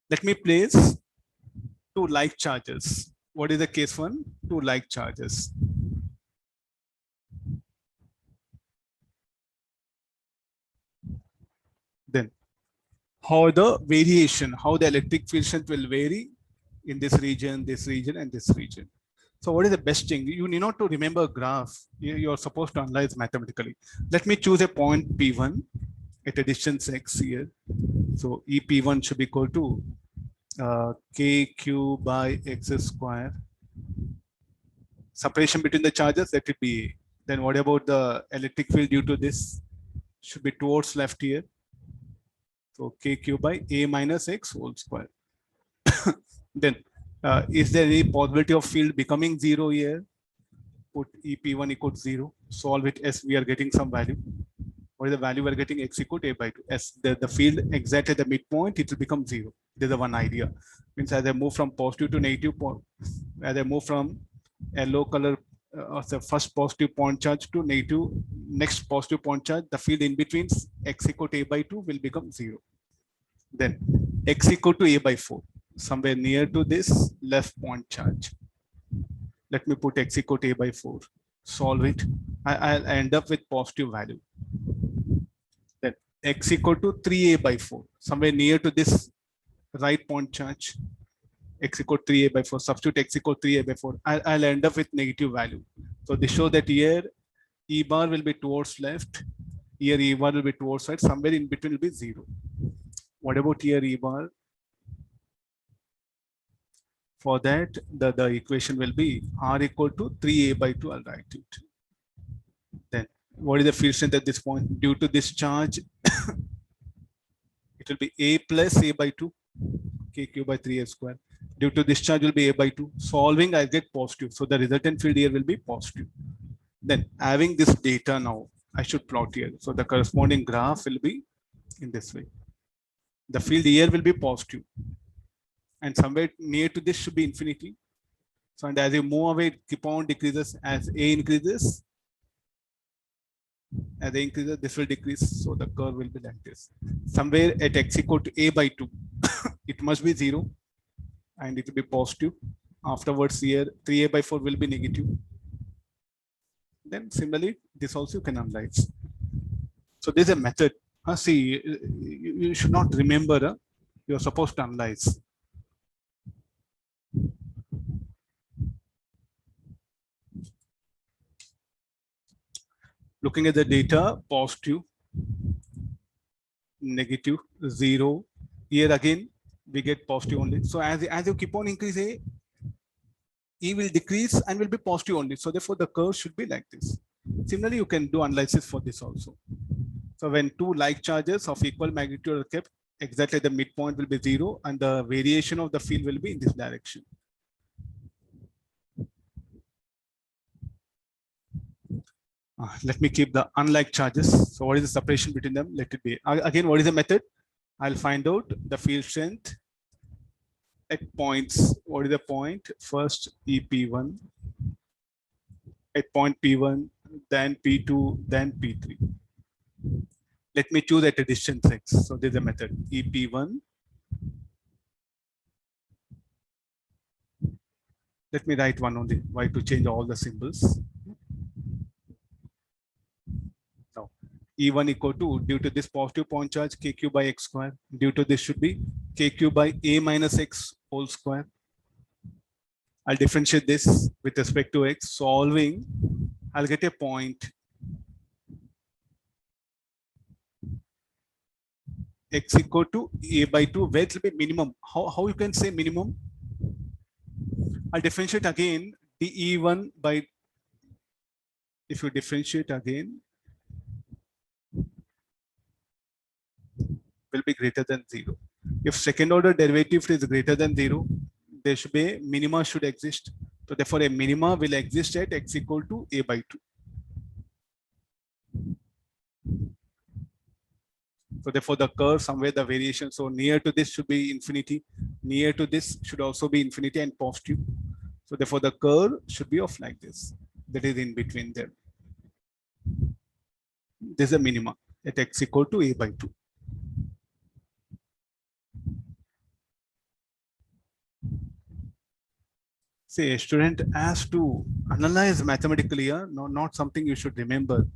Let me place two like charges. What is the case one? Two like charges. Then how the variation, how the electric field strength will vary in this region, and this region. So what is the best thing? You need not to remember a graph. You're supposed to analyze mathematically. Let me choose a point P1 at a distance x here. So EP1 should be equal to KQ by x square. Separation between the charges, let it be A. Then what about the electric field due to this? Should be towards left here. So KQ by A minus x whole square. Then is there any possibility of field becoming zero here? Put EP1 equals 0. Solve it as we are getting some value. What is the value we are getting? X equal to A by 2. As the field exact at the midpoint, it will become 0. This is the one idea. Means as I move from positive to negative, as I move from yellow color the first positive point charge to negative next positive point charge, the field in between x equal to A by 2 will become 0. Then x equal to A by 4, somewhere near to this left point charge. Let me put x equal to A by 4. Solve it. I'll end up with positive value. Then x equal to 3A by 4, somewhere near to this right point charge. X equal to 3A by 4. Substitute x equal to 3A by 4. I'll end up with negative value. So this shows that here E bar will be towards left. Here E bar will be towards right. Somewhere in between will be 0. What about here E bar? For that, the equation will be R equal to 3A by 2. I'll write it. Then what is the field strength at this point? Due to this charge, it will be A plus A by 2. KQ by 3A square. Due to this charge will be A by 2. Solving, I get positive. So the resultant field here will be positive. Then having this data now, I should plot here. So the corresponding graph will be in this way. The field here will be positive. And somewhere near to this should be infinity. So and as you move away, it keep on decreases. As A increases, this will decrease. So the curve will be like this. Somewhere at x equal to A by 2, it must be 0. And it will be positive. Afterwards here, 3A by 4 will be negative. Then similarly, this also you can analyze. So there's a method. See, you should not remember, you're supposed to analyze. Looking at the data, positive, negative, 0. Here again, we get positive only. So as you keep on increasing, E will decrease and will be positive only. So therefore, the curve should be like this. Similarly, you can do analysis for this also. So when two like charges of equal magnitude are kept, exactly the midpoint will be 0 and the variation of the field will be in this direction. Let me keep the unlike charges. So what is the separation between them? Let it be. Again, what is the method? I'll find out the field strength at points. What is the point? First EP1 at point P1, then P2, then P3. Let me choose at a distance x. So there's a method EP1. Let me write one only. Why to change all the symbols? Now E1 equal to, due to this positive point charge, KQ by x square. Due to this should be KQ by A minus x whole square. I'll differentiate this with respect to x. Solving, I'll get a point x equal to A by 2, where it will be minimum. How you can say minimum? I'll differentiate again dE1 by, if you differentiate again, will be greater than 0. If second order derivative is greater than 0, there should be a minima should exist. So therefore a minima will exist at x equal to A by 2. So therefore the curve somewhere the variation, so near to this should be infinity, near to this should also be infinity and positive. So therefore the curve should be of like this, that is in between them. This is a minima at x equal to A by 2. say a student has to analyze mathematically, no, not something you should remember.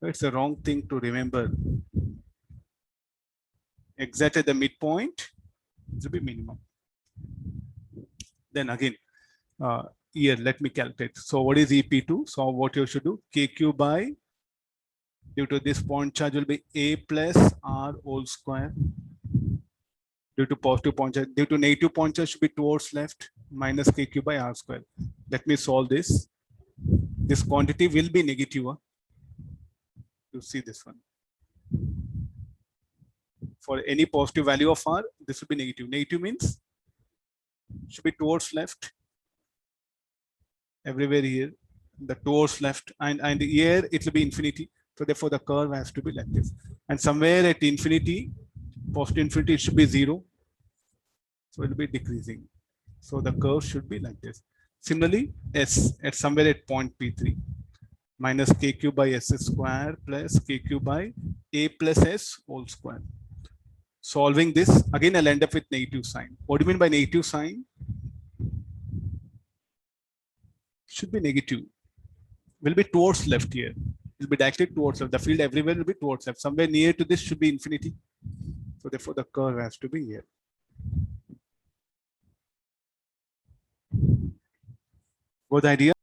It's a wrong thing to remember. Exactly the midpoint should be minimum. Then again, here let me calculate. So what is EP2? So what you should do? KQ by, due to this point charge will be A plus R whole square. Due to positive point charge, due to negative point charge should be towards left, minus KQ by R square. Let me solve this. This quantity will be negative. You see this one. For any positive value of R, this will be negative. Negative means should be towards left. Everywhere here, the towards left, and here it will be infinity. So therefore the curve has to be like this. And somewhere at infinity, positive infinity, it should be 0. So it will be decreasing. So the curve should be like this. Similarly, S at somewhere at point P3, minus KQ by S square plus KQ by A plus S whole square. Solving this, again I'll end up with negative sign. What do you mean by negative sign? Should be negative. Will be towards left here. Will be directed towards left. The field everywhere will be towards left. Somewhere near to this should be infinity. So therefore the curve has to be here. What idea?